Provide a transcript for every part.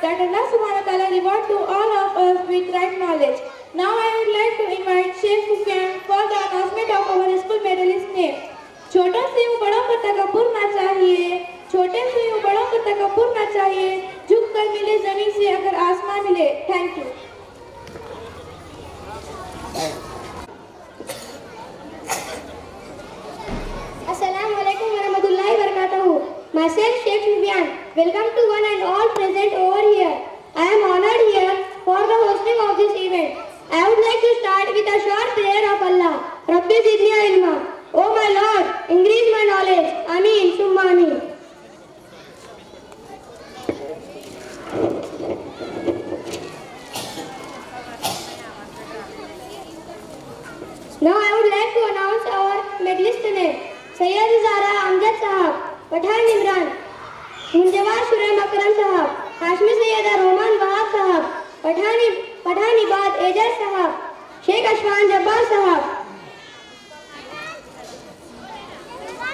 That Allah subhanahu wa ta'ala reward to all of us with right knowledge. Now I would like to invite Sheikh Sufyan for the announcement of our school medalist name. छोटों से यूं बड़ों को तकब्बुर ना चाहिए, छोटे से यूं बड़ों को तकब्बुर ना चाहिए, झुक कर मिले जमीन से अगर आसमान मिले. Thank you. Assalamu alaikum warahmatullahi wabarakatuh. Myself Sheikh Sufyan. Welcome to one and all present over here. I am honored here for the hosting of this event. I would like to start with a short prayer of Allah. Rabbi zidni ilma. Oh my Lord, increase my knowledge. Ameen, summa ameen. Now I would like to announce our medalist name. Sayyid Zara Amjad Sahab, Pathan Imran. Munjawar Shuraim Akram Sahab, Hashmi Sayyida Roman Wahab Sahab, Pathan Ibad Ejaz Sahab, Sheikh Ashfan Jabbar Sahab,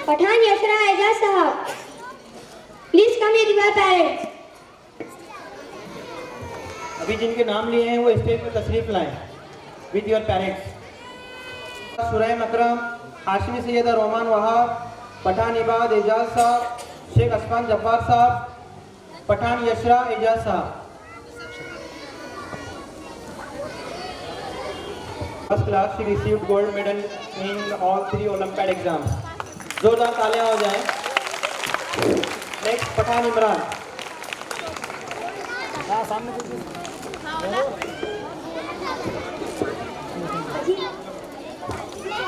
Pathan Yashra Ejaz Sahab. Please come with your parents. अभी जिनके नाम लिए हैं वो stage पर तशरीफ लाएं with your parents. Shuraim Akram, Hashmi Syeda Roman Wahab, Pathan Ibad Ejaz sahab, Shaikh Ashfan Jabbar sahab, Pathan Yashra Ejaz sahab. First class she received gold medal in all 3 Olympiad exams. जोरदार तालियां हो जाएं. Next Pathan Imran.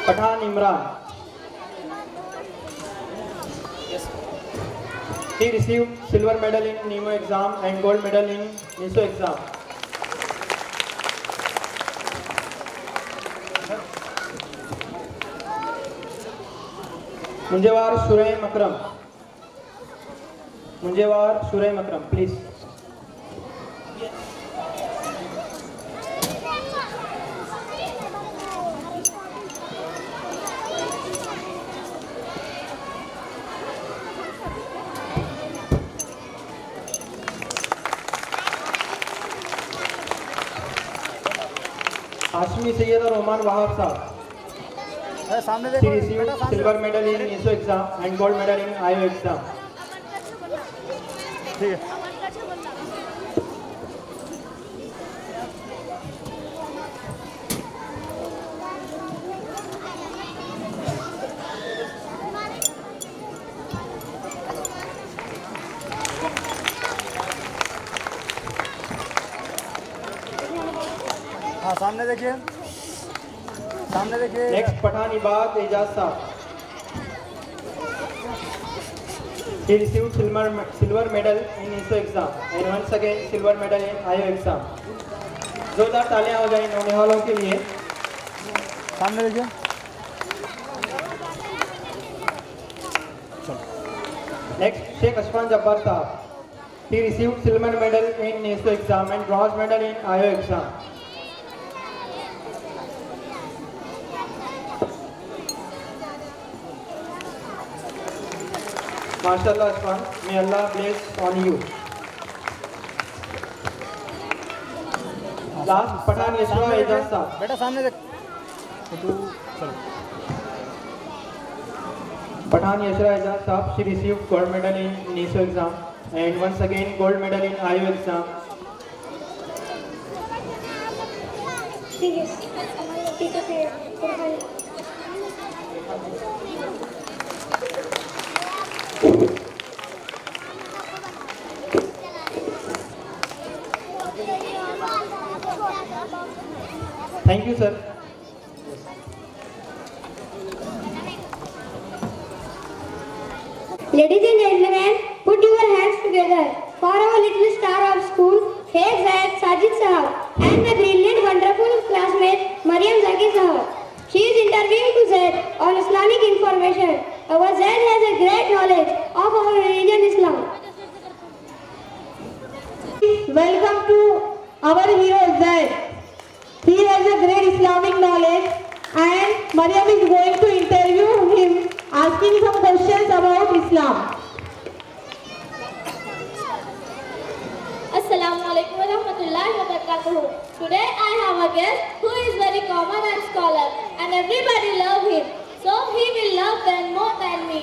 Pathan Imran. He received silver medal in NEMO exam and gold medal in NISO exam. Munjewar Shuraim Akram. Munjewar Shuraim Akram, please. Hashmi Syeda Roman Wahab sahab. She received silver medal in NISO exam and gold medal in IO exam. हाँ, सामने देखिए, सामने देखिए. Next Pathan Ibad Ejaz साहब. He received silver medal in NISO exam and once again silver medal in IO exam. जोरदार तालियां हो जाएं नौने वालों के लिए. सामने देखिए. नेक्स्ट शेख अशफान जब्बार साहब. He received silver medal in NISO exam and bronze medal in IO exam. MashaAllah Ashfan, may Allah bless on you. Last Pathan Yashra Ejaz साहब. बेटा सामने देख. तो तू चलो. Pathan Yashra Ejaz Saab, she received gold medal in NISO exam and once again gold medal in IU exam. Thank you, sir. Ladies and gentlemen, put your hands together for our little star of school, Sheikh Zaid Sajid Sahab, and my brilliant, wonderful classmate, Mariam Zaki Sahab. She is interviewing to Zaid on Islamic information. Our Zaid has a great knowledge of our religion Islam. Welcome to our hero Zaid. He has a great Islamic knowledge and Mariam is going to interview him asking some questions about Islam. Assalamu alaikum wa rahmatullahi wa barakatuh. Today I have a guest who is very common and scholar and everybody love him. So he will love them more than me.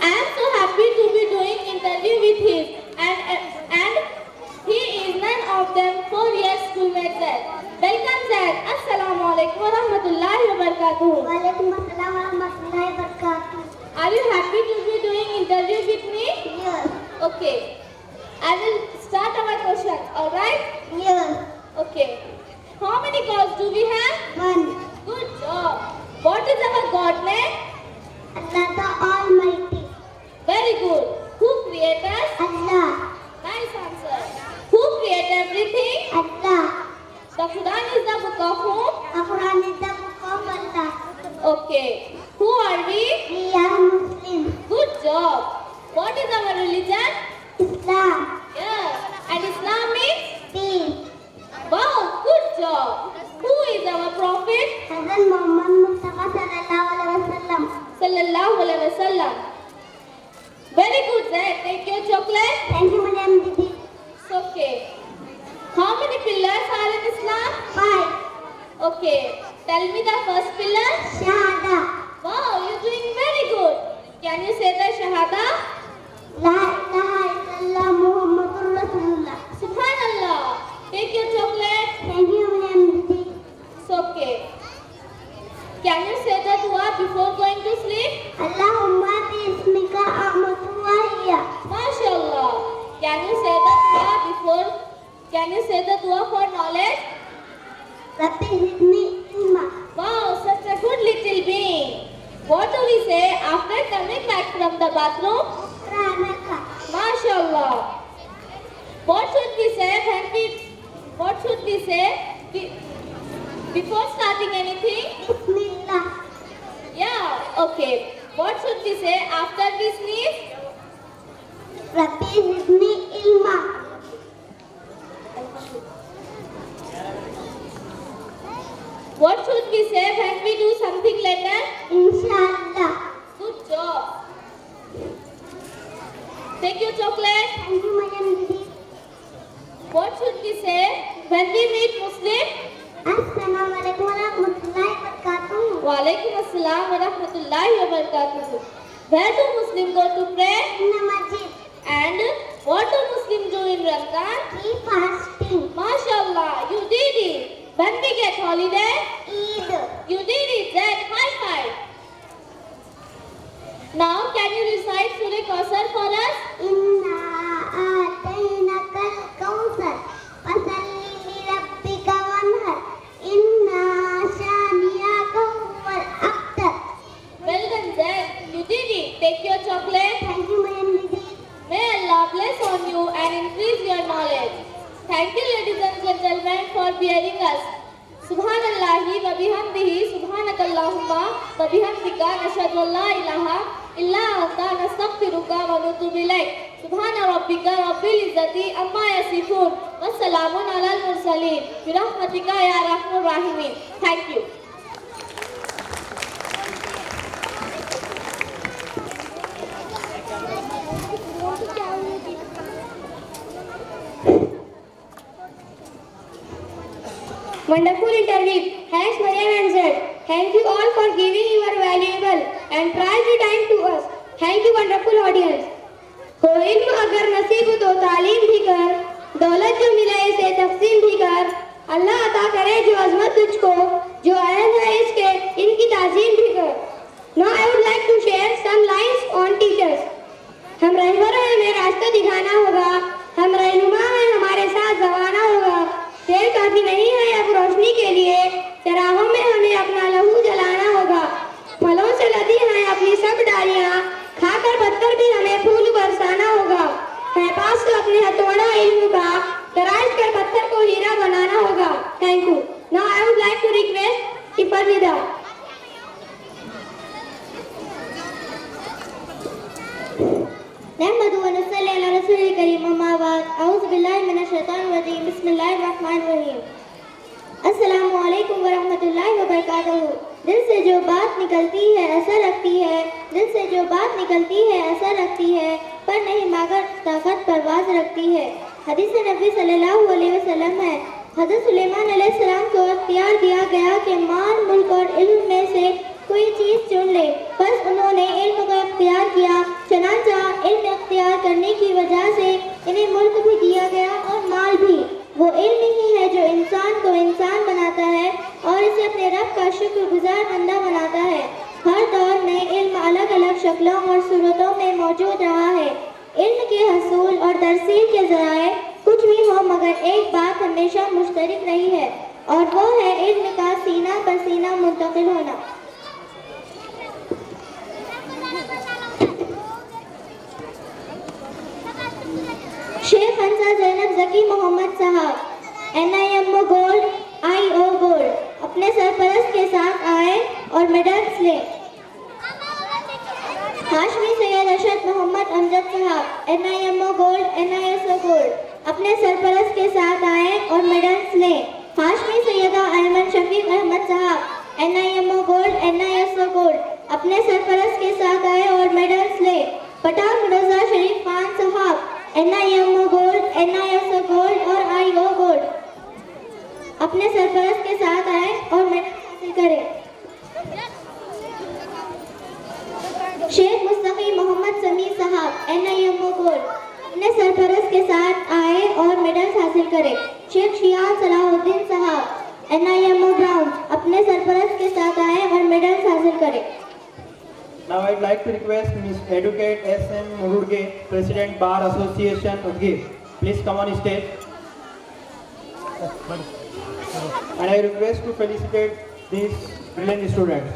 I am so happy to be doing interview with him and he is none of them 4 years schoolmate Zaid. Welcome Zaid. Assalamu alaikum wa rahmatullahi wa barakatuh. Walaikum assalam wa rahmatullahi wa barakatuh. Are you happy to be doing interview with me? Yes. Okay. I will start our questions. Alright? Yes. Okay. How many gods do we have? One. Good job. What is our God name? Allah the Almighty. Very good. Who created us? Allah. Nice answer. Who created everything? Allah. The Quran is the book of whom? The Quran is the book of Allah. Okay. Who are we? We are Muslims. Good job. What is our religion? Islam. Yeah. And Islam means? Peace. Wow. Good job. Who is our prophet? Hazrat Muhammad Mustafa sallallahu alaihi wasallam. Sallallahu alaihi wasallam. Very good, Zaid. Take your chocolate. Thank you, Madam Didi. It's okay. How many pillars are in Islam? 5. Okay. Tell me the first pillar. Shahada. Wow, you're doing very good. Can you say the Shahada? La ilaha illallah Muhammadur Rasulullah. Subhanallah. Take your chocolate. Thank you, Madam Didi. It's okay. Can you say the dua before going to sleep? Allahumma bi ismika a'matu wa hiya. MashaAllah. Can you say the dua before? Can you say the dua for knowledge? Rabbi zidni ilma. Wow, such a good little being. What do we say after coming back from the bathroom? Ranaka. MashaAllah. What should we say before starting anything? Bismillah. Yeah, okay. What should we say after we sneeze? Rabbi zidni ilma. What should we say when we do something later? Inshallah. Good job. Take your chocolate. Thank you, Madam Didi. What should we say when we meet Muslim? Assalamu alaikum wa rahmatullahi wa barakatuh. Walaikum assalam wa rahmatullahi wa barakatuh. Where do Muslims go to pray? In the masjid. And what do Muslims do in Ramadan? We fasting. MashaAllah, you did it. When we get holiday? Eid. You did it, Zaid. High five. Now, can you recite Surah Kausar for us? Inna a'tainaka al-kawthar. Fasalli li rabbika wanhar. Inna shaniyaka huwal abtar. Well done, Zaid. You did it. Take your chocolate. Thank you, Madam Didi. May Allah bless on you and increase your knowledge. Thank you, ladies and gentlemen, for bearing us. Subhanallahi wa bihamdihi, subhanakallahumma wa bihamdika, nashhadu an la ilaha illa anta, nastaghfiruka wa natubu ilayk. Subhana rabbika rabbil izzati amma yasifun. Wassalamun alal mursalin. Birahmatika ya arhamar rahimin. Thank you. Wonderful interview. Thanks, Mariam and Zaid. Thank you all for giving your valuable and precious time to us. Thank you wonderful audience. हो इल्म अगर नसीब हो तो तालीम भी कर, दौलत जो मिले इसे तकसीम भी कर, अल्लाह अता करे जो अजमत तुझको, जो अहल है इसके इनकी ताजीम भी कर। Now I would like to share some lines on teachers. हम रहबर हैं, हमें रास्ता दिखाना होगा, हम रहनुमा हैं, हमारे साथ जमाना होगा। तेल काफी नहीं है अब रोशनी के लिए, चराहों में हमें अपना लहू जलाना होगा। फलों से लदी हैं अपनी सब डालियां, खाकर पत्थर भी हमें फूल बरसाना होगा। है पास तो अपने हथौड़ा इल्म का, तराश कर पत्थर को हीरा बनाना होगा। Thank you. Now I would like to request इफर निदा। नहमदु व नसल्ली अला रसूलिल करीम, अम्मा बाद, औज़ु बिल्लाहि मिनश शैतानिर रजीम, बिस्मिल्लाहिर रहमानिर रहीम। अस्सलामु अलैकुम व रहमतुल्लाहि व बरकातहू। दिल से जो बात निकलती है असर रखती है, दिल से जो बात निकलती है असर रखती है, पर नहीं मगर ताकत परवाज रखती है। हदीस नबी सल्लल्लाहु अलैहि वसल्लम है, हज़रत सुलेमान अलैहिस्सलाम को इख्तियार दिया गया कि माल, मुल्क और इल्म में से कोई चीज़ चुन ले, बस उन्होंने इल्म को इख्तियार किया। चनाचा इल्म इख्तियार करने की वजह से इन्हें मुल्क भी दिया गया और माल भी। वो इल्म ही है जो इंसान को इंसान बनाता है और इसे अपने रब का शुक्रगुजार बंदा बनाता है। हर दौर में इल्म अलग अलग शक्लों और सूरतों में मौजूद रहा है। इल्म के हसूल और तरसील के ज़राए कुछ भी हो, मगर एक बात हमेशा मुश्तरक रही है और वो है इल्म का सीना पर सीना मुंतकिल होना। शेख हंसा जैनब जकी मोहम्मद साहब, NIMO गोल्ड, IO गोल्ड, अपने सरपरस्त के साथ आए और मेडल्स ले। हाशमी सैयद अरशद मोहम्मद अमजद साहब, NIMO गोल्ड, NISO गोल्ड, अपने सरपरस्त के साथ आए और मेडल्स ले। हाशमी सैयदा अहमद शफीक अहमद साहब, NIMO गोल्ड, NISO गोल्ड, अपने सरपरस्त के साथ आए और मेडल्स ले। पठान रजा शरीफ खान साहब, NIMO गोल्ड, NISO गोल्ड और IO गोल्ड, अपने सरपरस्त के साथ आए और मेडल हासिल करें। शेख मुस्तकी मोहम्मद समीर साहब, NIMO गोल्ड, अपने सरपरस्त के साथ आए और मेडल हासिल करें। शेख शियान सलाहुद्दीन साहब, NIMO ब्राउन, अपने सरपरस्त के साथ आए और मेडल हासिल करें। Now I'd like to request Ms. Educate SM Murudge, President Bar Association Udgir. Please come on stage. And I request to felicitate these brilliant students.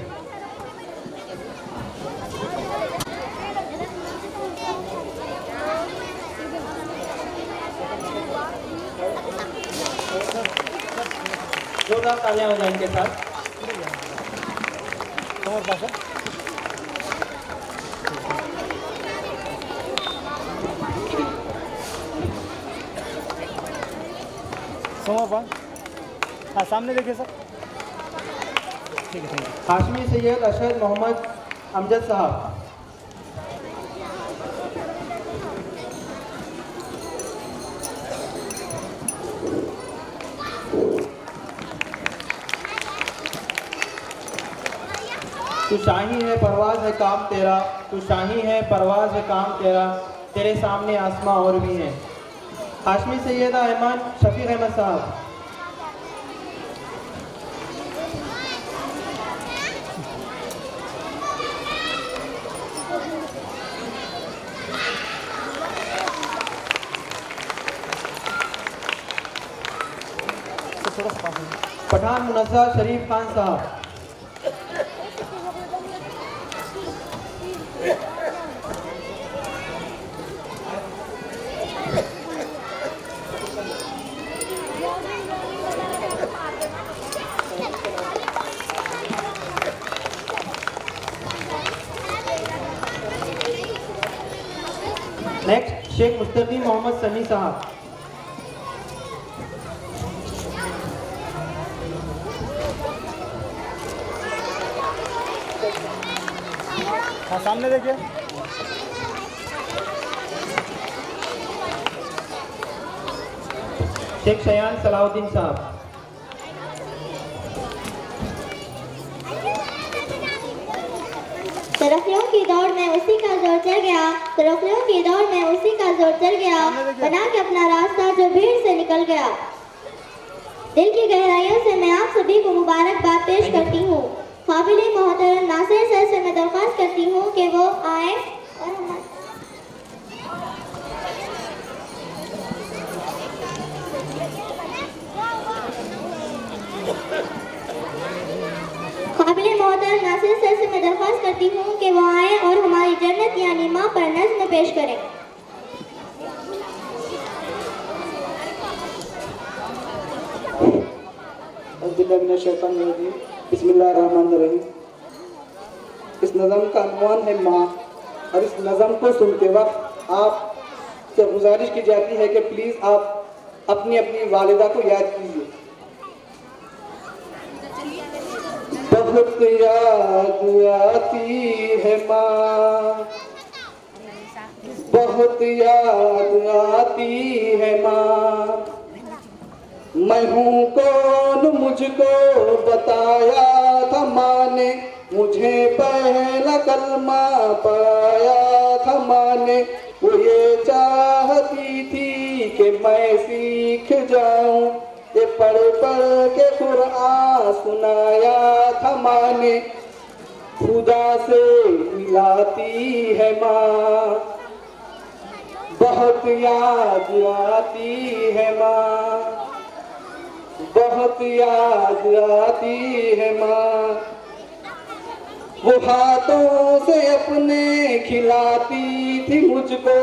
जोरदार तालियां हो जाए इनके साथ। हाँ, सामने देखिए सर। ठीक है, थैंक यू। हाशमी सैयद अरशद मोहम्मद अमजद साहब, तू शाही है परवाज है काम तेरा, तू शाही है परवाज है काम तेरा, तेरे सामने आसमां और भी हैं। हाशमी सैयदा अहमद शफीक अहमद साहब, पठान मुनज़्ज़ा शरीफ खान साहब, नेक्स्ट शेख मुस्तफी मोहम्मद समी साहब, हाँ, सामने देखिए। शेख शयान सलाहुद्दीन साहब, तरक्कियों की दौड़ में उसी का जोर चढ़ गया, तरक्कियों की दौड़ में उसी का जोर चढ़ गया, बना के अपना रास्ता जो भीड़ से निकल गया। दिल की गहराइयों से मैं आप सभी को मुबारकबाद पेश करती हूँ। काबिल मोहतरम नासिर सर से मैं दरख्वास्त करती हूँ कि वो आए और काबिल मोहतरम नासिर सर से मैं दरख्वास्त करती हूँ कि वो आए और हमारी जन्नत यानी माँ पर नज़्म पेश करें। बिस्मिल्लाहिर्रहमानिर्रहीम। इस नज़म का अनवान है माँ, और इस नज़म को सुनते वक्त आप से गुजारिश की जाती है कि प्लीज़ आप अपनी अपनी वालिदा को याद कीजिए। बहुत याद आती है माँ, बहुत याद आती है माँ, मैं हूँ कौन मुझको बताया था माँ ने, मुझे पहला कलमा पढ़ाया था माँ ने, वो ये चाहती थी कि मैं सीख जाऊं, ये पढ़ पढ़ के कुरान सुनाया था माँ ने, खुदा से मिलाती है माँ, बहुत याद आती है माँ, बहुत याद आती है माँ, वो हाथों से अपने खिलाती थी मुझको,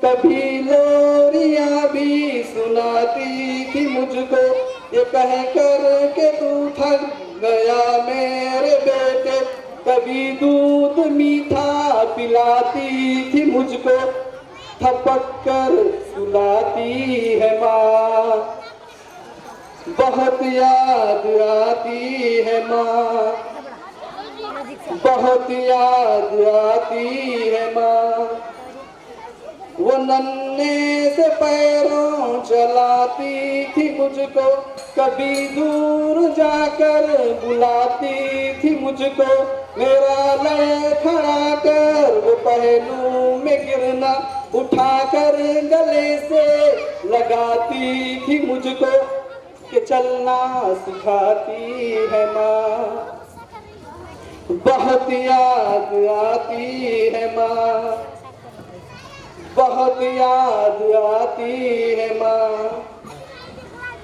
कभी लोरियां भी सुनाती थी मुझको, ये कह कर के तू थक गया मेरे बेटे, कभी दूध मीठा पिलाती थी मुझको, थपक कर सुलाती है माँ, बहुत याद आती है माँ, बहुत याद आती है माँ, वो नन्हे से पैरों चलाती थी मुझको, कभी दूर जाकर बुलाती थी मुझको, मेरा लय खड़ा कर वो पहलू में गिरना, उठाकर गले से लगाती थी मुझको, कि चलना सिखाती है माँ, बहुत याद आती है माँ, बहुत याद आती है माँ,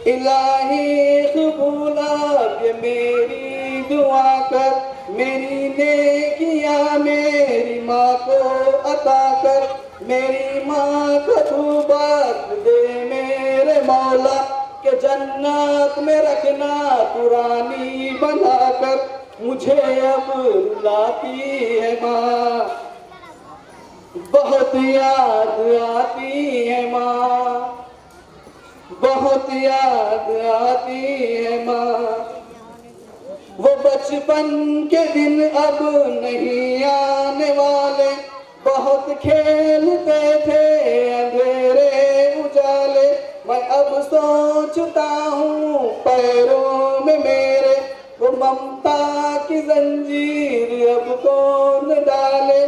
इलाही कबूल ये मेरी दुआ कर, मेरी नेकियां मेरी माँ को अता कर, मेरी माँ को तू बात दे मेरे मौला, के जन्नत में रखना पुरानी बनाकर, मुझे अब रुलाती है माँ, बहुत याद आती है माँ, बहुत याद आती है माँ, वो बचपन के दिन अब नहीं आने वाले, बहुत खेलते थे अंधेरे उजाले, मैं अब सोचता हूँ पैरों में मेरे, वो ममता की जंजीर अब कौन डाले,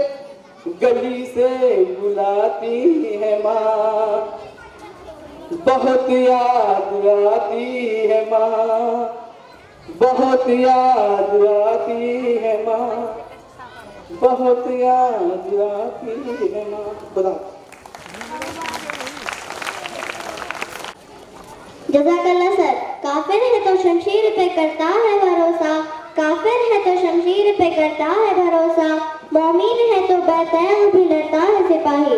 गली से बुलाती है माँ, बहुत याद आती है माँ, बहुत याद आती है माँ, बहुत याद आती है माँ। खुदा जज़ाकल्लाह सर। काफिर है तो शमशीर पे करता है भरोसा, काफिर है तो शमशीर पे करता है भरोसा, मौमीन है तो बैतैब भी लड़ता है सिपाही।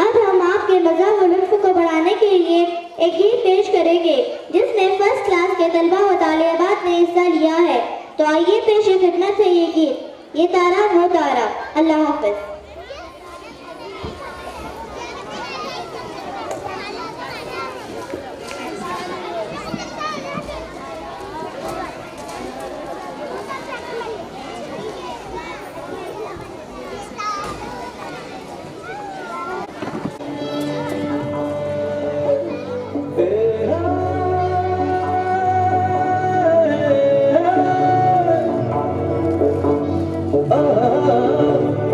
अब हम आपके मज़ा व लुत्फ़ को बढ़ाने के लिए एक गीत पेश करेंगे जिसमें फर्स्ट क्लास के तलबा व तालिबात ने हिस्सा लिया है। तो आइए पेश खिदमत है ये गीत, ये तारा वो तारा। अल्लाह हाफ़िज़। oh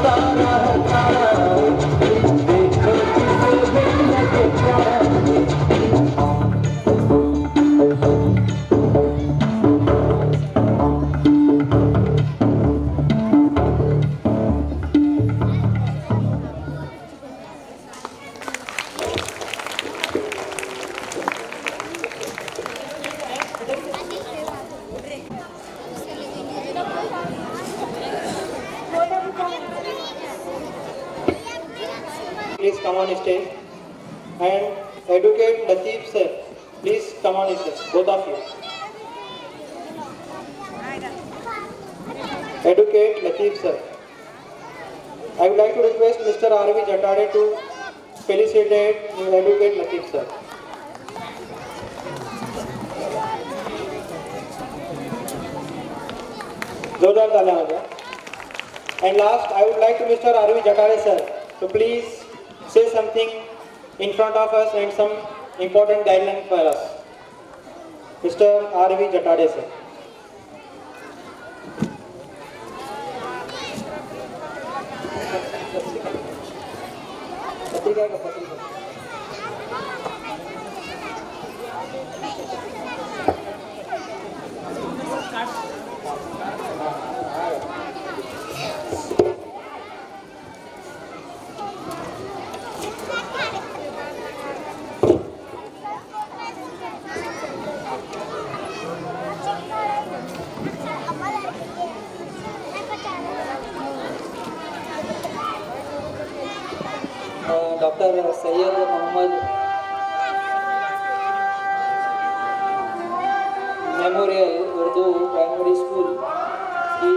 होता रहता देखो किसे भी लगे प्यार। Please come on stage and educate Latif sir. Please come on stage, both of you. Educate Latif sir. I would like to request Mr. R.V. Jatade to felicitate and educate Latif sir. जोरदार तालियां हो जाए. And last, I would like to Mr. R.V. Jatade sir to please say something in front of us and some important guidelines for us. Mr. R.V. Jatade sir. पत्रिका का पत्रिका doctor Syed Mohammad memorial Urdu primary school की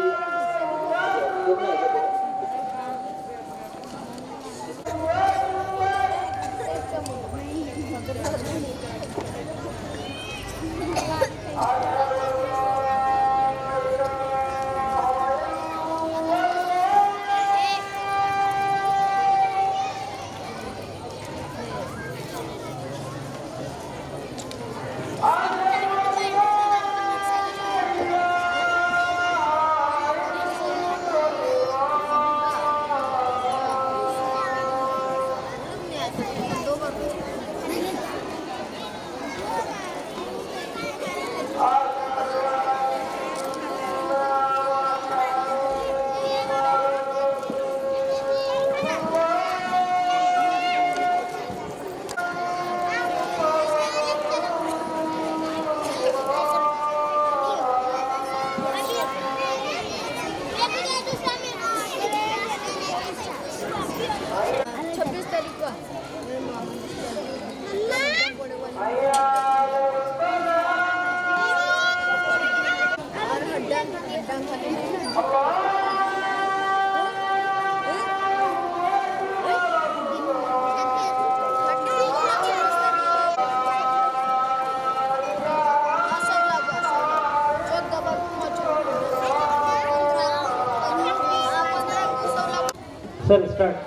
sir start.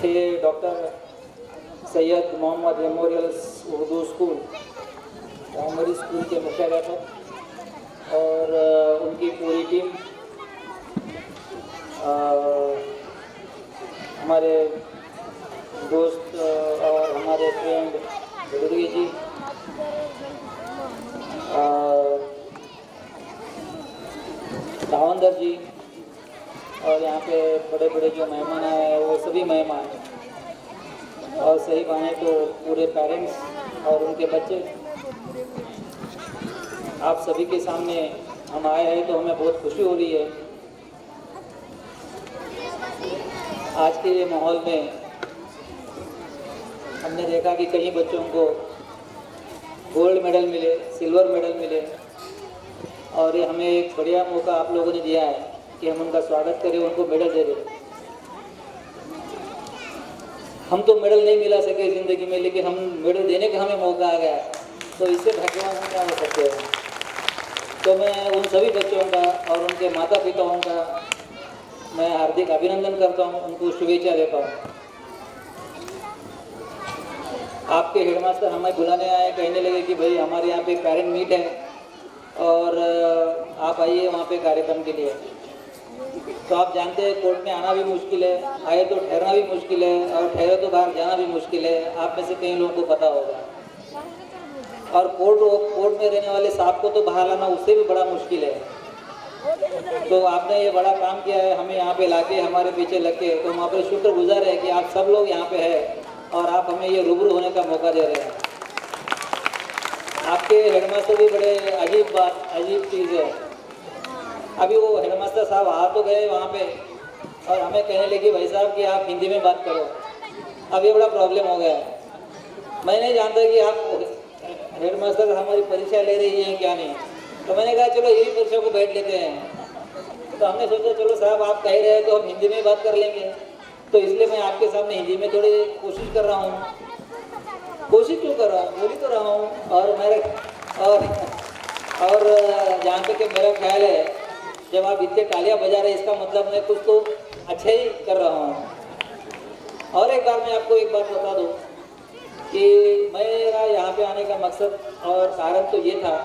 ये doctor Syed Mohammad memorial Urdu school primary school के मुख्याध्यापक और उनकी पूरी टीम, हमारे दोस्त और हमारे फ्रेंड दुर्गी जी, दावंदर जी, और यहाँ पे बड़े बड़े जो मेहमान आए हैं वो सभी मेहमान, और सही माने तो पूरे पेरेंट्स और उनके बच्चे, आप सभी के सामने हम आए हैं तो हमें बहुत खुशी हो रही है. आज के ये माहौल में हमने देखा कि कई बच्चों को गोल्ड मेडल मिले, सिल्वर मेडल मिले, और ये हमें एक बढ़िया मौका आप लोगों ने दिया है कि हम उनका स्वागत करें, उनको मेडल दे दें. हम तो मेडल नहीं मिला सके ज़िंदगी में, लेकिन हम मेडल देने का हमें मौका आ गया, तो इससे भाग्यवान हम क्या हो सकते हैं. तो मैं उन सभी बच्चों का और उनके माता पिताओं का मैं हार्दिक अभिनंदन करता हूं, उनको शुभेच्छा देता हूं. आपके हेडमास्टर हमें बुलाने आए, कहने लगे कि भाई हमारे यहाँ पे पेरेंट मीट है और आप आइए वहाँ पे कार्यक्रम के लिए. तो आप जानते हैं कोर्ट में आना भी मुश्किल है, आए तो ठहरना भी मुश्किल है, और ठहरे तो बाहर जाना भी मुश्किल है। आप में से कई लोगों को पता होगा। और कोर्ट में रहने वाले साहब को तो बाहर लाना उससे भी बड़ा मुश्किल है। तो आपने ये बड़ा काम किया है, हमें यहाँ पे लाके हमारे पीछे लग के, तो हम आप शुक्रगुजार है कि आप सब लोग यहाँ पे हैं और आप हमें ये रूबरू होने का मौका दे रहे हैं। आपके हेडमास्टर भी बड़े अजीब चीज़ है। अभी वो हेडमास्टर साहब आ तो गए वहाँ पे और हमें कहने लगे भाई साहब कि आप हिंदी में बात करो। अब ये बड़ा प्रॉब्लम हो गया है। मैं नहीं जानता कि आप हेडमास्टर हमारी परीक्षा ले रही है क्या नहीं, तो मैंने कहा चलो यही परीक्षा को बैठ लेते हैं। तो हमने सोचा चलो साहब आप कह रहे हैं तो हम हिंदी में बात कर लेंगे। तो इसलिए मैं आपके सामने हिंदी में थोड़ी कोशिश कर रहा हूँ। कोशिश क्यों कर रहा हूँ, बोल ही तो रहा हूँ। और जहाँ तक कि मेरा ख्याल है, जब आप इतने तालियां बजा रहे हैं इसका मतलब मैं कुछ तो अच्छा ही कर रहा हूँ। और एक बार मैं आपको एक बात बता दूँ कि मेरा यहाँ पे आने का मकसद और कारण तो ये था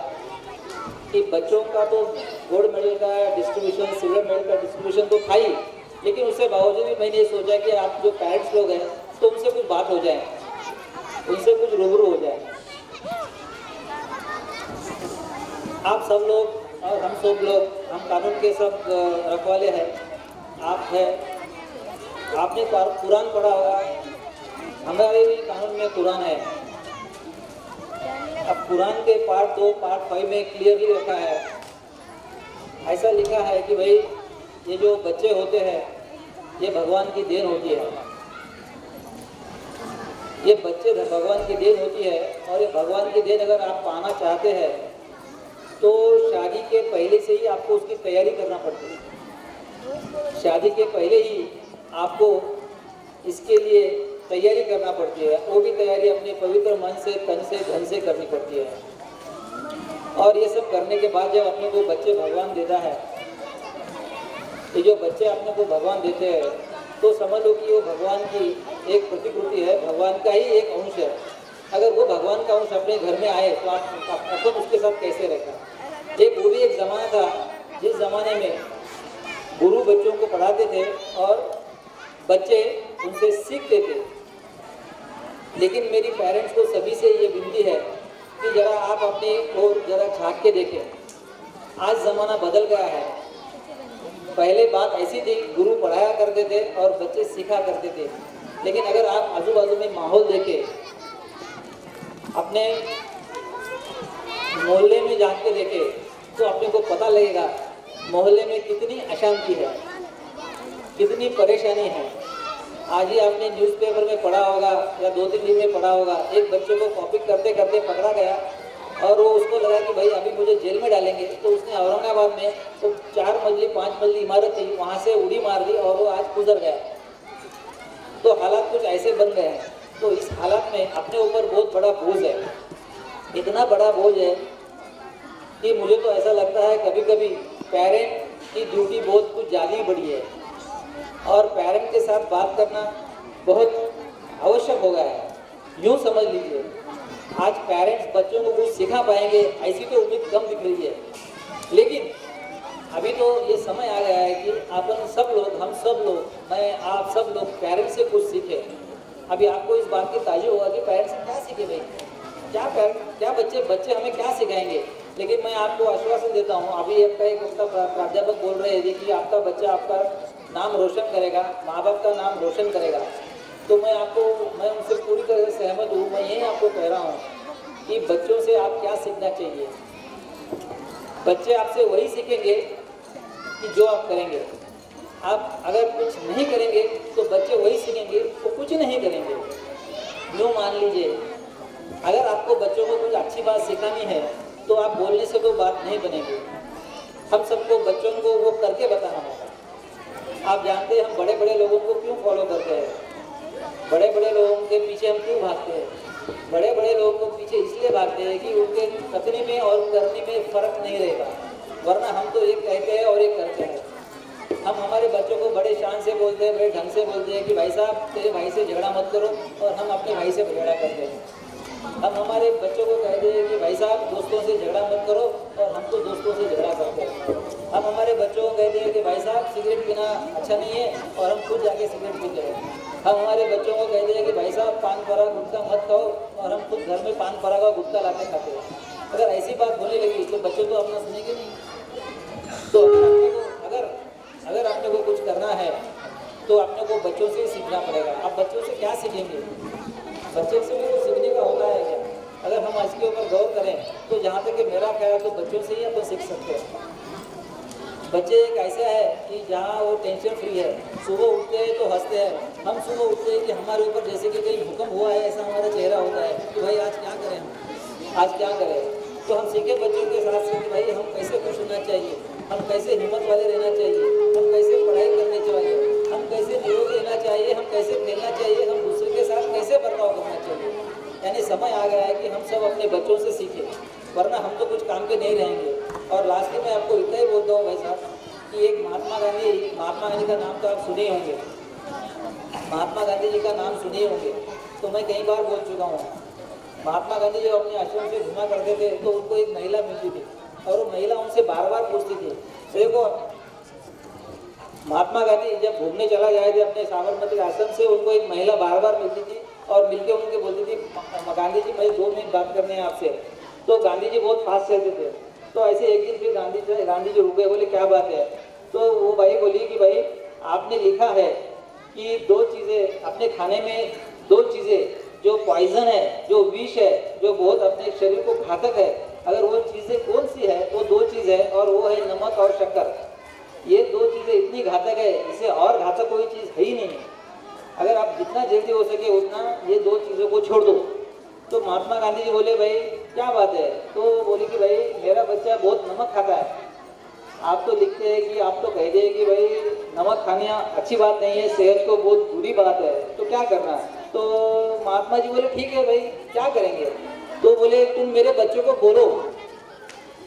कि बच्चों का तो गोल्ड मेडल का डिस्ट्रीब्यूशन, सिल्वर मेडल का डिस्ट्रीब्यूशन तो था ही, लेकिन उससे बावजूद भी मैंने ये सोचा कि आप जो पेरेंट्स लोग हैं तो उनसे कुछ बात हो जाए, उनसे कुछ रूबरू हो जाए। आप सब लोग और हम सब लोग, हम कानून के सब रखवाले हैं। आप हैं, आपने कुरान पढ़ा होगा, हमारे भी कानून में कुरान है। अब कुरान के पार्ट 2 पार्ट 5 में क्लियरली लिखा है, ऐसा लिखा है कि भाई ये जो बच्चे होते हैं ये भगवान की देन होती है। ये बच्चे भगवान की देन होती है और ये भगवान की देन अगर आप पाना चाहते हैं तो शादी के पहले से ही आपको उसकी तैयारी करना पड़ती है। शादी के पहले ही आपको इसके लिए तैयारी करना पड़ती है। वो भी तैयारी अपने पवित्र मन से, तन से, धन से करनी पड़ती है। और ये सब करने के बाद जब अपने को बच्चे भगवान देता है, ये जो बच्चे अपने को भगवान देते हैं तो समझ लो कि वो भगवान की एक प्रतिकृति है, भगवान का ही एक अंश है। अगर वो भगवान का अंश अपने घर में आए तो आप अपन उसके साथ कैसे रहेगा। वो भी एक ज़माना था जिस ज़माने में गुरु बच्चों को पढ़ाते थे और बच्चे उनसे सीखते थे। लेकिन मेरी पेरेंट्स को सभी से ये विनती है कि ज़रा आप अपने ओर ज़रा झाँक के देखें। आज ज़माना बदल गया है। पहले बात ऐसी थी, गुरु पढ़ाया करते थे और बच्चे सीखा करते थे। लेकिन अगर आप आजू बाजू में माहौल देखें, अपने मोहल्ले में जाके देखें तो अपने को पता लगेगा मोहल्ले में कितनी अशांति है, कितनी परेशानी है। आज ही आपने न्यूज़पेपर में पढ़ा होगा या 2-3 दिन में पढ़ा होगा, एक बच्चे को कॉपी करते करते पकड़ा गया और वो उसको लगा कि भाई अभी मुझे जेल में डालेंगे, तो उसने औरंगाबाद में तो 4 मंजिली 5 मंजिली इमारत थी, वहाँ से उड़ी मार दी और वो आज गुजर गया। तो हालात कुछ ऐसे बन गए हैं। तो इस हालात में अपने ऊपर बहुत बड़ा बोझ है, इतना बड़ा बोझ है कि मुझे तो ऐसा लगता है कभी कभी पेरेंट की ड्यूटी बहुत कुछ ज़्यादा ही बड़ी है और पेरेंट के साथ बात करना बहुत आवश्यक हो गया है। यूँ समझ लीजिए, आज पेरेंट्स बच्चों को कुछ सिखा पाएंगे ऐसी तो उम्मीद कम दिख रही है। लेकिन अभी तो ये समय आ गया है कि अपन सब लोग, हम सब लोग, मैं आप सब लोग पेरेंट्स से कुछ सीखें। अभी आपको इस बात की ताजुब होगा कि पेरेंट्स से क्या सीखे भाई, क्या बच्चे हमें क्या सिखाएंगे। लेकिन मैं आपको आश्वासन देता हूँ, अभी एक प्राध्यापक बोल रहे हैं कि आपका बच्चा आपका नाम रोशन करेगा, माँ बाप का नाम रोशन करेगा। तो मैं उनसे पूरी तरह से सहमत हूँ। मैं यही आपको कह रहा हूँ कि बच्चों से आप क्या सीखना चाहिए। बच्चे आपसे वही सीखेंगे कि जो आप करेंगे। आप अगर कुछ नहीं करेंगे तो बच्चे वही सीखेंगे तो कुछ नहीं करेंगे। यूँ मान लीजिए, अगर आपको बच्चों को कुछ अच्छी बात सिखानी है तो आप बोलने से तो बात नहीं बनेगी। हम सबको बच्चों को वो करके बताना होगा। आप जानते हैं हम बड़े बड़े लोगों को क्यों फॉलो करते हैं, बड़े बड़े लोगों के पीछे हम क्यों भागते हैं। बड़े बड़े लोगों के पीछे इसलिए भागते हैं कि उनके कथनी में और करने में फ़र्क नहीं रहेगा, वरना हम तो एक कहते हैं और एक करते हैं। हम हमारे बच्चों को बड़े शान से बोलते हैं, बड़े ढंग से बोलते हैं कि भाई साहब तेरे भाई से झगड़ा मत करो, और हम अपने भाई से झगड़ा करते हैं। हम हमारे बच्चों को कह दें कि भाई साहब दोस्तों से झगड़ा मत करो, और हम तो दोस्तों से झगड़ा करते हैं। हम हमारे बच्चों को कह दें कि भाई साहब सिगरेट पीना अच्छा नहीं है, और हम खुद जाके सिगरेट पीते हैं। हम हमारे बच्चों को कह दें कि भाई साहब पान पराग गुटखा मत खाओ, और हम खुद घर में पान पराग और गुटखा लाके खाते हैं। अगर ऐसी बात बोलने लगी तो बच्चों तो अपना सुनेंगे नहीं। तो अगर आपने को कुछ करना है तो आपने को बच्चों से सीखना पड़ेगा। आप बच्चों से क्या सीखेंगे? बच्चे से भी कुछ सीखने का होता है क्या? अगर हम इसके ऊपर गौर करें तो जहाँ तक कि मेरा ख्याल तो बच्चों से ही अपन सीख सकते हैं। बच्चे एक ऐसा है कि जहाँ वो टेंशन फ्री है, सुबह उठते हैं तो हंसते हैं। हम सुबह उठते हैं कि हमारे ऊपर जैसे कि कहीं भूकंप हुआ है ऐसा हमारा चेहरा होता है कि भाई आज क्या करें, आज क्या करें। तो हम सीखे बच्चों के साथ से कि भाई हम कैसे खुश होना चाहिए, हम कैसे हिम्मत वाले रहना चाहिए, हम कैसे पढ़ाई करनी चाहिए, हम कैसे निरोग रहना चाहिए, हम कैसे खेलना चाहिए, हम दूसरे के साथ कैसे बर्ताव करना चाहिए। यानी समय आ गया है कि हम सब अपने बच्चों से सीखें, वरना हम तो कुछ काम के नहीं रहेंगे। और लास्ट में मैं आपको इतना ही बोलता हूँ भाई साहब कि एक महात्मा गांधी का नाम तो आप सुने होंगे, महात्मा गांधी जी का नाम सुने होंगे। तो मैं कई बार बोल चुका हूँ, महात्मा गांधी जो अपने आश्रम से घुमा करते थे तो उनको एक महिला मिलती थी, और वो महिला उनसे बार बार पूछती थी। देखो महात्मा गांधी जब घूमने चला गए थे अपने साबरमती आश्रम से, उनको एक महिला बार बार मिलती थी और मिलके उनके बोलती थी गांधी जी मुझे 2 मिनट बात करने हैं आपसे। तो गांधी जी बहुत फास्ट चलते थे। तो ऐसे एक दिन फिर गांधी जी रुके, बोले क्या बात है? तो वो भाई बोली कि भाई आपने लिखा है कि 2 चीज़ें अपने खाने में, 2 चीज़ें जो पॉइजन है, जो विष है, जो बहुत अपने शरीर को घातक है, अगर वो चीज़ें कौन सी है तो 2 चीज़ है, और वो है नमक और शक्कर। ये 2 चीज़ें इतनी घातक है, इससे और घातक कोई चीज़ है ही नहीं। अगर आप जितना जल्दी हो सके उतना ये 2 चीज़ों को छोड़ दो। तो महात्मा गांधी जी बोले भाई क्या बात है? तो बोले कि भाई मेरा बच्चा बहुत नमक खाता है। आप तो लिखते हैं कि आप तो कह दिए कि भाई नमक खाना अच्छी बात नहीं है, सेहत को बहुत बुरी बात है, तो क्या करना है? तो महात्मा जी बोले ठीक है भाई क्या करेंगे? तो बोले तुम मेरे बच्चों को बोलो।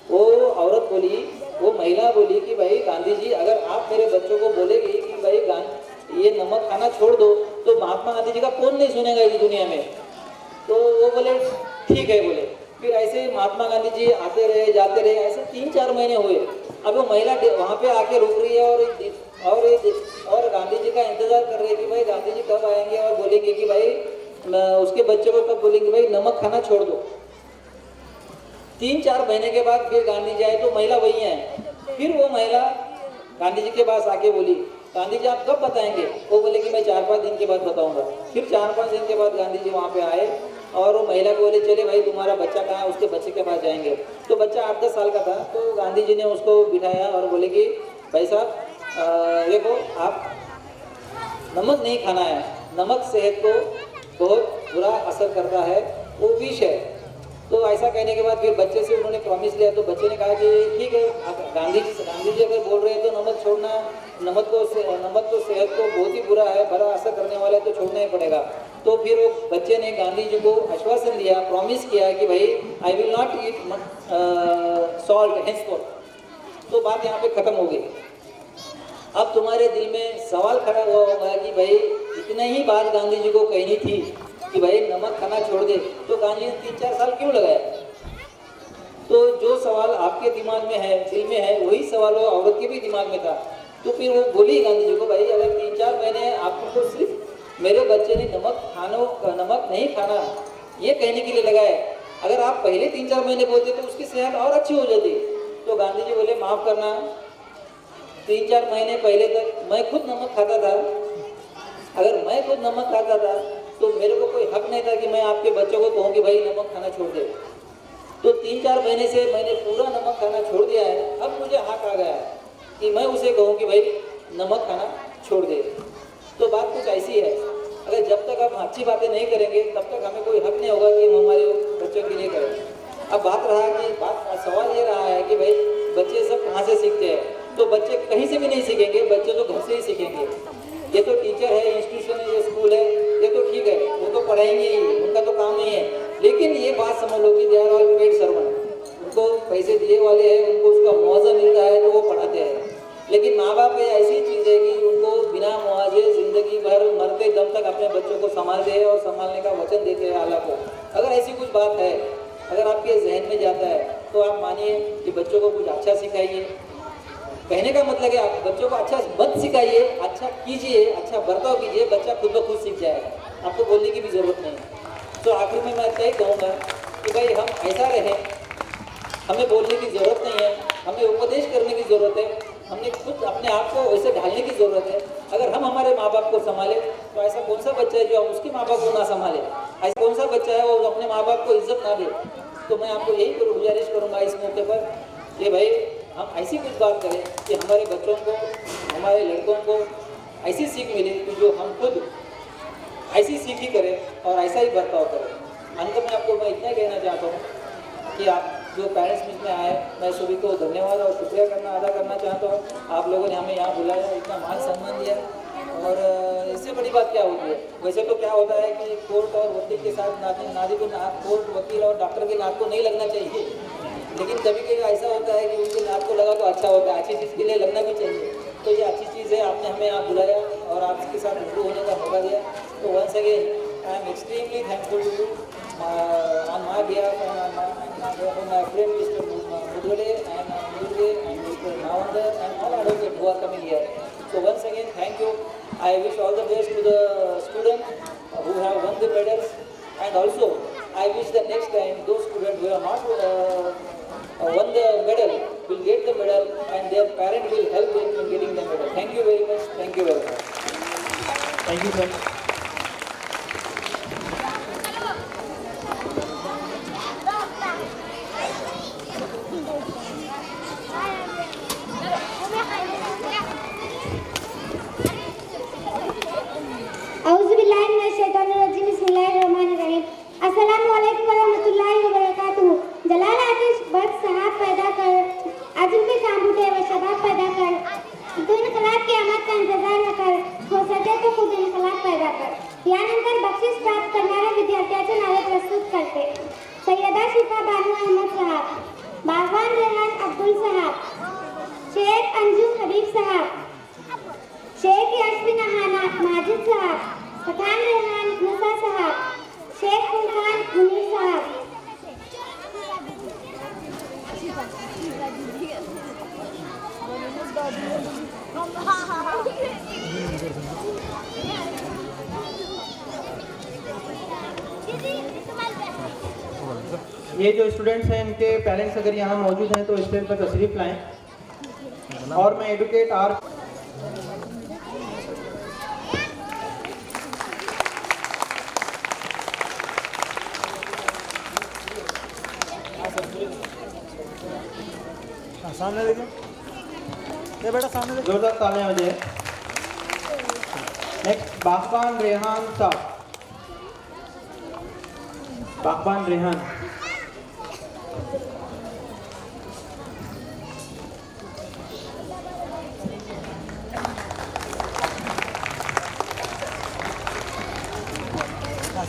वो औरत बोली, वो महिला बोली कि भाई गांधी जी अगर आप मेरे बच्चों को बोलेगी कि भाई ये नमक खाना छोड़ दो, तो महात्मा गांधी जी का कौन नहीं सुनेगा इस दुनिया में। तो वो बोले ठीक है बोले। फिर ऐसे महात्मा गांधी जी आते रहे जाते रहे, ऐसे 3-4 महीने हुए। अब वो महिला वहाँ पे आके रुक रही है और गांधी जी का इंतजार कर रही है कि भाई गांधी जी कब आएंगे और बोलेंगे कि भाई उसके बच्चे को कब बोलेंगे भाई नमक खाना छोड़ दो। 3-4 महीने के बाद फिर गांधी जी आए तो महिला वही है। फिर वो महिला गांधी जी के पास आके बोली गांधी जी आप कब बताएंगे? वो बोले कि मैं 4-5 दिन के बाद बताऊंगा। फिर 4-5 दिन के बाद गांधी जी वहाँ पे आए और वो महिला को बोले चले भाई तुम्हारा बच्चा कहाँ है? उसके बच्चे के पास जाएंगे। तो बच्चा 8-10 साल का था। तो गांधी जी ने उसको बिठाया और बोले कि भाई साहब देखो आप नमक नहीं खाना है, नमक सेहत को बहुत बुरा असर करता है, वो विष है। तो ऐसा कहने के बाद फिर बच्चे से उन्होंने प्रॉमिस लिया। तो बच्चे ने कहा कि ठीक है गांधी जी अगर बोल रहे हैं तो नमक छोड़ना, नमक तो सेहत को बहुत ही बुरा है, बड़ा असर करने वाला है, तो छोड़ना ही पड़ेगा। तो फिर वो बच्चे ने गांधी जी को आश्वासन दिया, प्रॉमिस किया कि भाई I will not eat salt henceforth. तो बात यहाँ पे खत्म हो गई। अब तुम्हारे दिल में सवाल खड़ा हुआ होगा कि भाई इतने ही बात गांधी जी को कहनी थी कि भाई नमक खाना छोड़ दे, तो गांधी ने 3-4 साल क्यों लगाया? तो जो सवाल आपके दिमाग में है, दिल में है, वही सवाल वो औरत के भी दिमाग में था। तो फिर वो बोली गांधी जी को भाई अगर 3-4 महीने आपको तो सिर्फ मेरे बच्चे ने नमक नहीं खाना ये कहने के लिए लगाए, अगर आप पहले 3-4 महीने बोलते तो उसकी सेहत और अच्छी हो जाती। तो गांधी जी बोले माफ़ करना, 3-4 महीने पहले तक मैं खुद नमक खाता था। अगर मैं खुद नमक खाता था तो मेरे को कोई हक नहीं था कि मैं आपके बच्चों को कहूँ कि भाई नमक खाना छोड़ दे। तो 3-4 महीने से मैंने पूरा नमक खाना छोड़ दिया है। अब मुझे हक आ गया है कि मैं उसे कहूँ कि भाई नमक खाना छोड़ दे। तो बात कुछ ऐसी है, अगर जब तक हम अच्छी बातें नहीं करेंगे तब तक हमें कोई हक नहीं होगा कि हम हमारे बच्चों के लिए करें। अब सवाल ये रहा है कि भाई बच्चे सब कहाँ से सीखते हैं? तो बच्चे कहीं से भी नहीं सीखेंगे, बच्चे तो घर से ही सीखेंगे। ये तो टीचर है, इंस्टीट्यूशन है, ये स्कूल है, ये तो ठीक है, वो तो पढ़ाएंगे ही, उनका तो काम नहीं है। लेकिन ये बात समझ लो कि they are all paid servant, उनको पैसे दिए वाले हैं, उनको उसका मुआवजा मिलता है तो वो पढ़ाते हैं। लेकिन माँ बाप ऐसी चीज़ है कि उनको बिना मुआवजे ज़िंदगी भर मरते दम तक अपने बच्चों को संभालते हैं और संभालने का वचन देते हैं अल्लाह को। अगर ऐसी कुछ बात है, अगर आपके जहन में जाता है तो आप मानिए कि बच्चों को कुछ अच्छा सिखाइए। कहने का मतलब है आप बच्चों को अच्छा मत सिखाइए, अच्छा कीजिए, अच्छा बर्ताव कीजिए, बच्चा खुद ब खुद सीख जाएगा, आपको बोलने की भी ज़रूरत नहीं है। तो आखिर में मैं इतना ही कहूँगा कि भाई हम ऐसा रहें, हमें बोलने की ज़रूरत नहीं है, हमें उपदेश करने की ज़रूरत है, हमने खुद अपने आप को वैसे ढालने की ज़रूरत है। अगर हम हमारे माँ बाप को संभालें तो ऐसा कौन सा बच्चा है जो उसके माँ बाप को ना संभाले, ऐसा कौन सा बच्चा है वो अपने माँ बाप को इज्जत ना दे। तो मैं आपको यही गुजारिश करूँगा इस मौके पर कि भाई हम ऐसी कुछ बात करें कि हमारे बच्चों को, हमारे लड़कों को ऐसी सीख मिले कि जो हम खुद ऐसी सीख ही करें और ऐसा ही बर्ताव करें। अंत में आपको मैं इतना कहना चाहता हूँ कि आप जो पेरेंट्स मीट में आए, मैं सभी को धन्यवाद और शुक्रिया अदा करना चाहता हूँ। आप लोगों ने हमें यहाँ बुलाया, इतना मान सम्मान दिया, और इससे बड़ी बात क्या होती है। वैसे तो क्या होता है कि कोर्ट और वकील के साथ नादी को नाक, कोर्ट वकील और डॉक्टर के नाक को नहीं लगना चाहिए, लेकिन कभी कभी ऐसा होता है कि उनके नाक को लगा तो अच्छा होता है, अच्छी चीज़ के लिए लगना भी चाहिए। तो ये अच्छी चीज़ है, आपने हमें यहाँ बुलाया और आपके साथ रूबरू होने का मौका दिया। तो once again I am extremely thankful to you on my behalf and on behalf of my friend Mr. Mudgale and Mudgale and Mr. Navandar and all advocates who are coming here. So once again, thank you. I wish all the best to the students who have won the medals, and also I wish the next time those students who have not won the medal will get the medal and their parent will help them in getting the medal. Thank you very much. Thank you very much. Thank you, sir. औज़ुबिल्लाहिमिनश्शैतानिर्रजीम, बिस्मिल्लाहिर्रहमानिर्रहीम। अस्सलामु अलैकुम वरहमतुल्लाहि वबरकातुहू। जलाल आतिश बख्श सहाब पैदा कर, अजल पे काबूटे व शबाब पैदा कर, तो इनकलाब की आमद का इंतजार न कर, हो सके तो खुद इनकलाब पैदा कर। यानंतर बख्शिश प्राप्त करणाऱ्या विद्यार्थ्याचे नावे प्रस्तुत करते। सैयदा शिफा बानू अहमद साहब, बागवान रेहान अब्दुल साहब, शेख अंजुम हबीब साहब, शेख यशवी नहाना माजिद साहब, पठान रेहान मुसा साहब, शेख फुरकान मुनीर साहब। ये जो स्टूडेंट्स हैं इनके पेरेंट्स अगर यहाँ मौजूद हैं तो स्टेज पर तशरीफ लाएं। और मैं एडवोकेट आर सामने देखिए, ये बेटा सामने देखिए। जोरदार तालियां बजाएं। नेक्स्ट बागबान रेहान साहब, बागबान रेहान।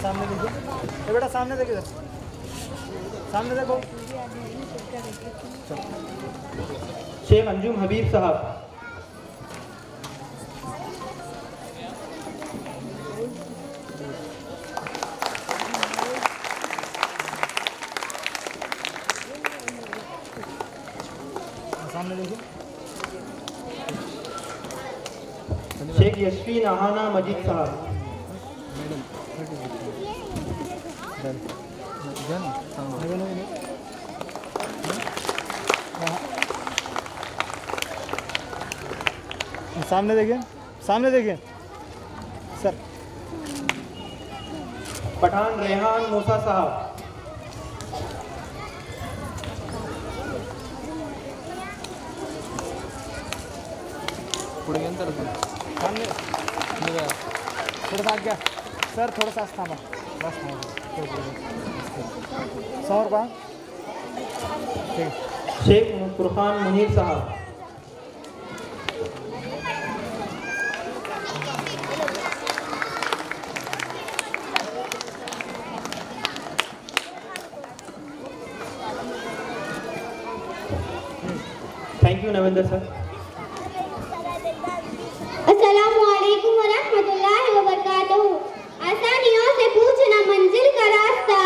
सामने देखिए, ये बेटा सामने देखिए, सामने देखो। शेख अंजुम हबीब साहब, सामने देखिए। शेख यशवी नहाना मजीद साहब, सामने देखिए, सामने देखिए सर। पठान रेहान मूसा साहब, सामने थोड़ा सा क्या सर, थोड़ा सा थामा बस, थामा 100 रुपये। ठीक। शेख फुरकान मुनीर साहब, थैंक यू नविंदर सर। अस्सलामु अलैकुम वरहमतुल्लाहि वबरकातुहू। आसानियों से पूछना मंजिल का रास्ता,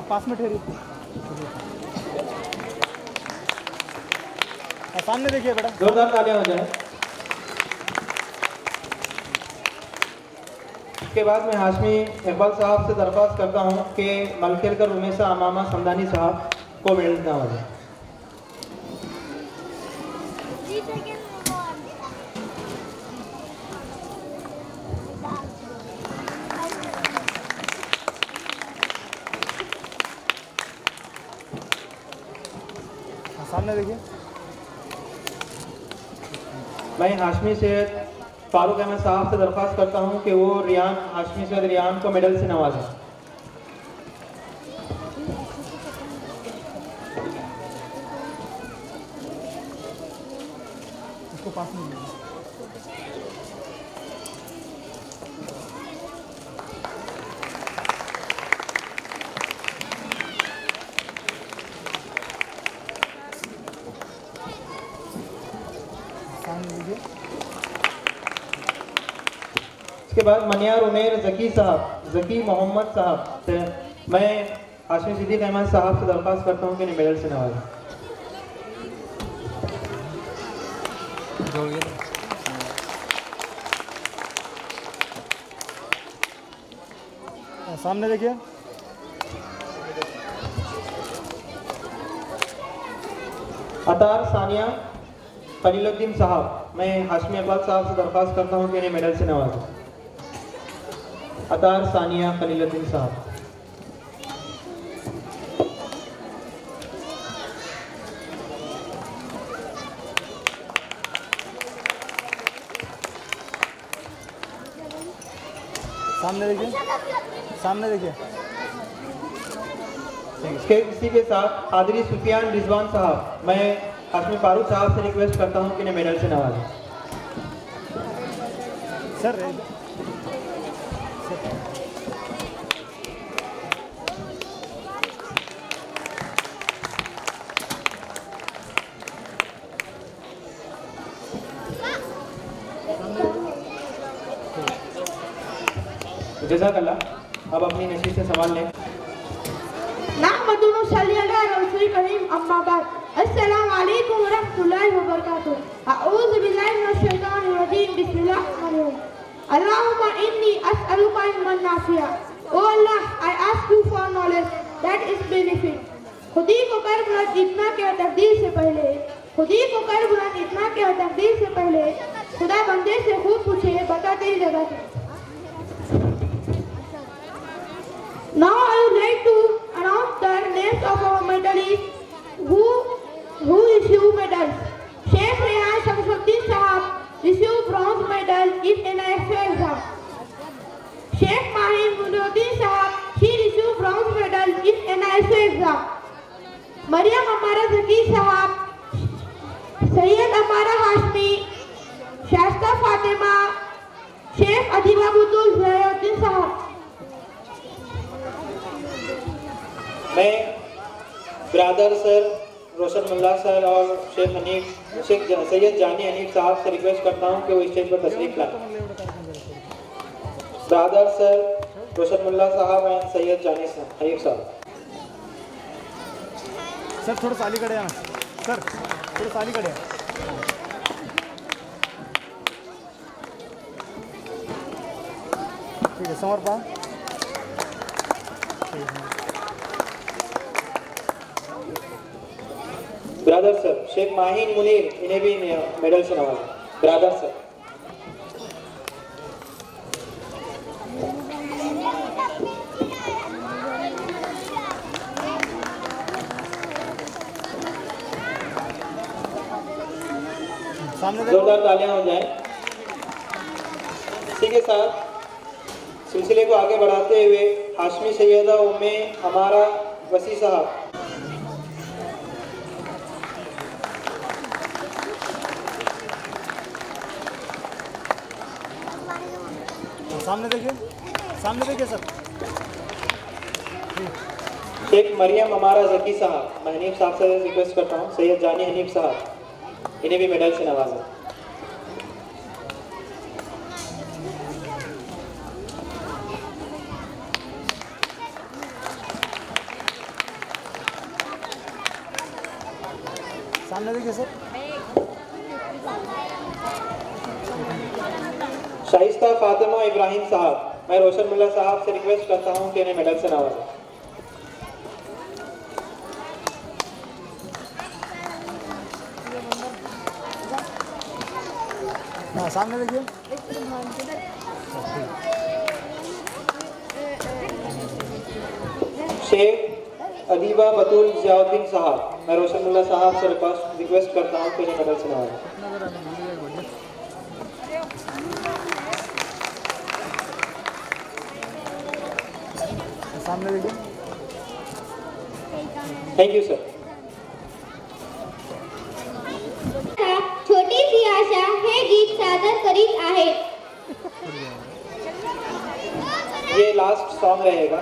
पास में ठहरी। सामने देखिए बेटा। जोरदार तालियां हो जाए। इसके बाद मैं हाशमी इकबाल साहब से दरख्वास्त करता हूं कि मलखेलकर उमेशा अमामा समदानी साहब को मेडल नवाजें। सामने देखिए। मैं हाशमी सैयद फारूक अहमद साहब से दरख्वास्त करता हूं कि वो हाशमी सैयद रियान को मेडल से नवाजें। इसको पास में लीजिए। सामने लीजिए। इसके बाद मनियार उमेर जकी मोहम्मद साहब से मैं हाशमी सिद्दीक अहमद साहब से दरख्वास्त करता हूं कि इन्हें मेडल से नवाजें। सामने देखिए। अतार सानिया खलीलुद्दीन साहब, मैं हाशमी इकबाल साहब से दरख्वास्त करता हूं कि इन्हें मेडल से नवाजें। अतार सानिया खलीलुद्दीन साहब। सामने देखिए। सामने देखिए। इसी के साथ कादरी सुफियान रिजवान साहब, मैं हाशमी फारूक साहब से रिक्वेस्ट करता हूं कि इन्हें मेडल से नवाजें। सर जज़ाकल्लाह। अब अपनी नशीब से सवाल लें। नहमदुहु सल्लल्लाहु अलैहि वसल्लम करीम अम्मा बाद अस्सलामु अलैकुम व रहमतुल्लाहि व बरकातुहू। अऊज़ु बिल्लाहि मिनश शैतानिर रजीम। बिस्मिल्लाहिर रहमानिर रहीम। अल्लाहुम्मा इन्नी अस्अलुका इल्मन नाफिया। ओ अल्लाह, I ask you for knowledge that is benefit। खुदी को कर बुलंद इतना के तकदीर से पहले, खुदी को कर बुलंद इतना के तकदीर से पहले खुदा बंदे से खूब पूछे, बता तेरी जगह है। Now I would like to announce the names of our medalists who received medals. Sheikh Rehan Shamsuddin Sahab received bronze medal in NISA exam. Sheikh Mahin Munuddin Sahab, she received bronze medal in NISA exam. Maryam Amara Zaki Sahab, Sayyid Amara Hashmi, Shasta Fatima, Sheikh Adiba Butul Zayuddin Sahab. मैं brother sir रोशन मुल्ला sir और शेख सैयद जानी हनीफ साहब से request करता हूं कि वो stage पर तशरीफ लाएं। ब्रादर सर रोशन मुल्ला साहब एंड सैयद जानी हनीफ साहब। सर थोड़ा साली खड़े आना। सर थोड़ा साली खड़े ठीक है। समर्पण। ब्रादर सर शेख माहिन मुनीर, इन्हें भी मेडल से नवाजें। Brother sir. सामने जोरदार तालियां हो जाए। इसी के साथ सिलसिले को आगे बढ़ाते हुए हाशमी सैयदा उम्मे हमारा वसी साहब, सामने देखिए। सामने देखिए सर। शेख मरियम हमारा जकी साहब, मैं हनीफ साहब से रिक्वेस्ट करता हूँ, सैयद जानी हनीफ साहब, इन्हें भी मेडल से नवाजें। सामने देखिए सर। शाइस्ता फातिमा इब्राहिम साहब, मैं रोशन मुल्ला साहब से रिक्वेस्ट करता हूँ कि इन्हें मेडल से नवाजें। हाँ सामने देखिए। शेख अदीबा बतूल जियाउद्दीन साहब, मैं रोशन मुल्ला साहब से रिक्वेस्ट करता हूँ कि इन्हें मेडल से नवाजें। सामने देखिए। Thank you sir. छोटीशी आशा हे गीत सादर करीत आहे. ये लास्ट सॉन्ग रहेगा।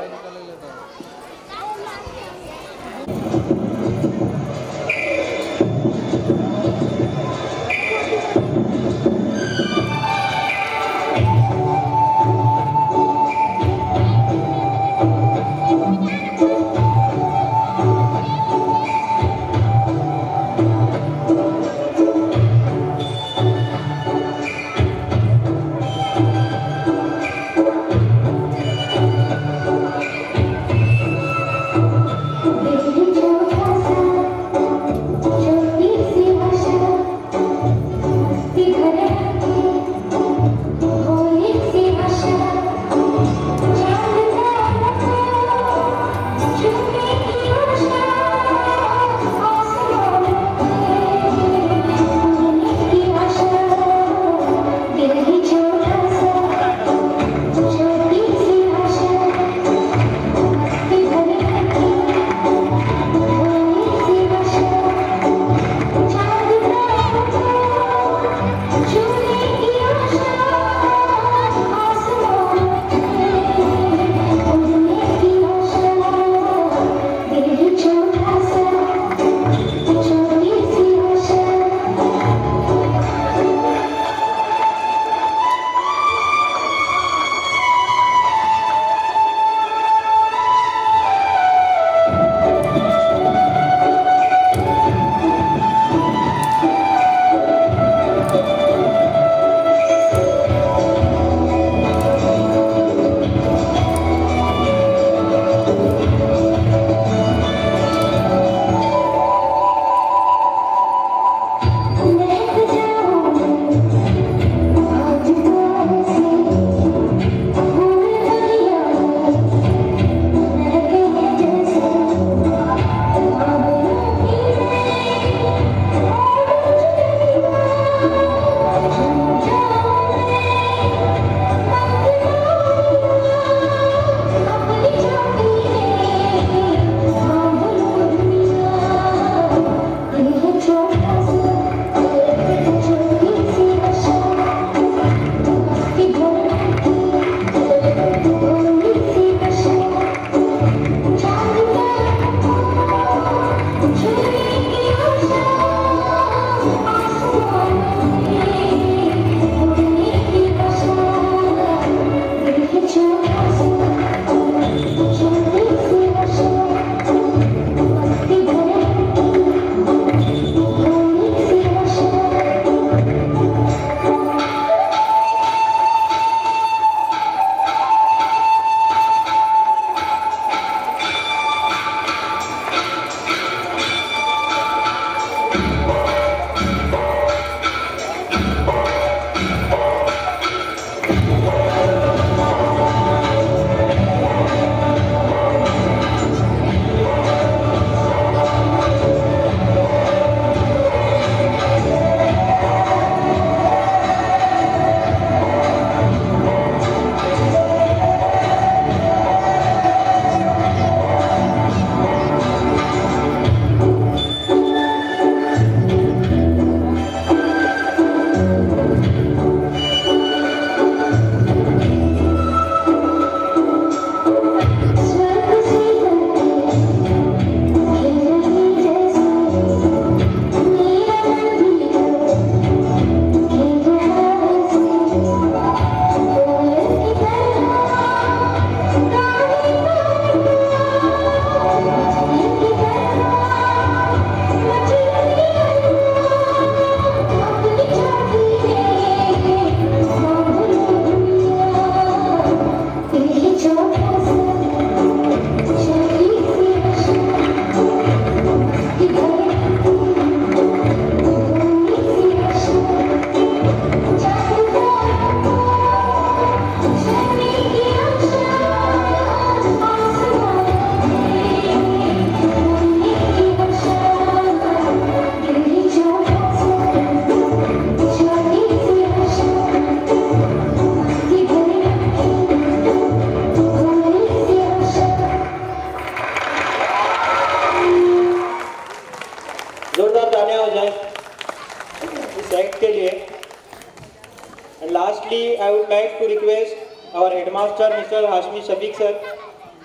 Headmaster mister Hashmi Shafiq sir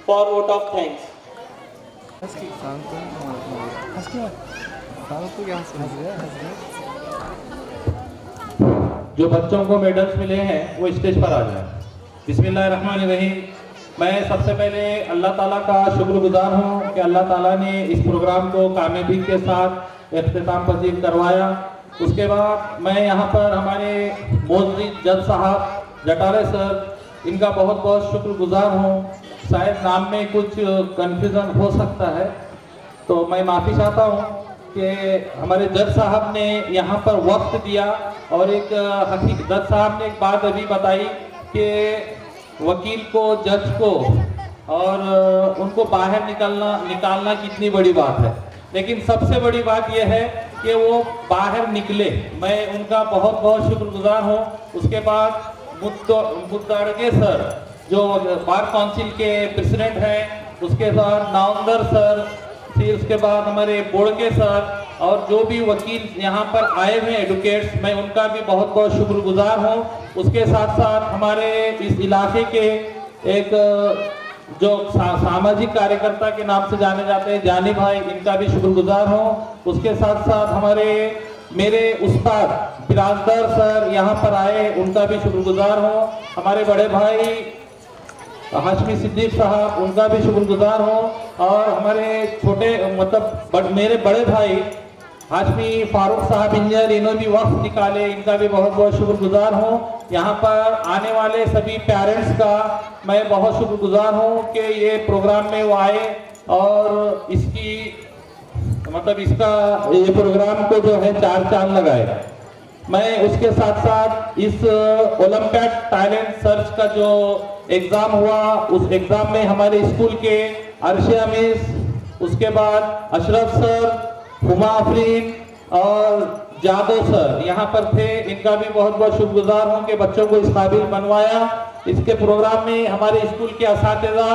for vote of thanks. जो बच्चों को मेडल्स मिले हैं वो स्टेज पर आ जाए। बिस्मिल्लाहिर्रहमानिर्रहीम। मैं सबसे पहले अल्लाह ताला का शुक्रगुजार हूँ कि अल्लाह ताला ने इस प्रोग्राम को कामयाबी के साथ इख्तिताम पजीर करवाया। उसके बाद मैं यहाँ पर हमारे मोअज़्ज़िज़ जज साहब जटारे सर, इनका बहुत बहुत शुक्रगुजार हूँ। शायद नाम में कुछ कन्फ्यूज़न हो सकता है, तो मैं माफ़ी चाहता हूँ कि हमारे जज साहब ने यहाँ पर वक्त दिया। और एक जज साहब ने एक बात अभी बताई कि वकील को, जज को और उनको बाहर निकालना कितनी बड़ी बात है, लेकिन सबसे बड़ी बात यह है कि वो बाहर निकले। मैं उनका बहुत बहुत शुक्रगुजार हूँ। उसके बाद मुद्दाड़गे सर जो बार काउंसिल के प्रेसिडेंट हैं, उसके बाद नावंदर सर, फिर उसके बाद हमारे बोड़के सर और जो भी वकील यहाँ पर आए हुए एडवोकेट्स, मैं उनका भी बहुत बहुत शुक्रगुजार हूँ। उसके साथ साथ हमारे इस इलाके के एक जो सामाजिक कार्यकर्ता के नाम से जाने जाते हैं जानी भाई, इनका भी शुक्रगुजार हूँ। उसके साथ साथ हमारे मेरे उस्ताद बिराजदार सर यहाँ पर आए, उनका भी शुक्रगुजार हूँ। हमारे बड़े भाई हाशमी सिद्दीक साहब, उनका भी शुक्रगुजार हूँ। और हमारे मेरे बड़े भाई हाशमी फारूक साहब इंजीनियर, इन्होंने भी वक्त निकाले, इनका भी बहुत बहुत शुक्रगुजार हूँ। यहाँ पर आने वाले सभी पेरेंट्स का मैं बहुत शुक्रगुजार हूँ कि ये प्रोग्राम में वो आए और इसका ये प्रोग्राम को जो है 4 चांद लगाए। मैं उसके साथ साथ इस ओलंपियाड टैलेंट सर्च का जो एग्ज़ाम हुआ, उस एग्ज़ाम में हमारे स्कूल के अर्शिया मिस, उसके बाद अशरफ सर, हुमा आफरीन और जादव सर यहाँ पर थे। इनका भी बहुत बहुत शुक्रगुजार हूँ कि बच्चों को इस काबिल बनवाया। इसके प्रोग्राम में हमारे स्कूल के असातिज़ा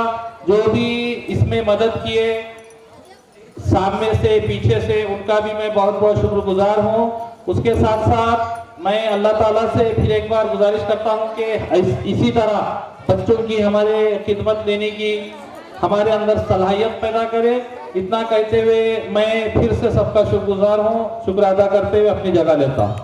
जो भी इसमें मदद किए, सामने से पीछे से, उनका भी मैं बहुत बहुत शुक्रगुजार हूँ। उसके साथ साथ मैं अल्लाह ताला से फिर एक बार गुजारिश करता हूँ कि इसी तरह बच्चों की हमारे खिदमत देने की हमारे अंदर सलाहियत पैदा करे। इतना कहते हुए मैं फिर से सबका शुक्रगुजार हूँ। शुक्र अदा करते हुए अपनी जगह लेता हूँ।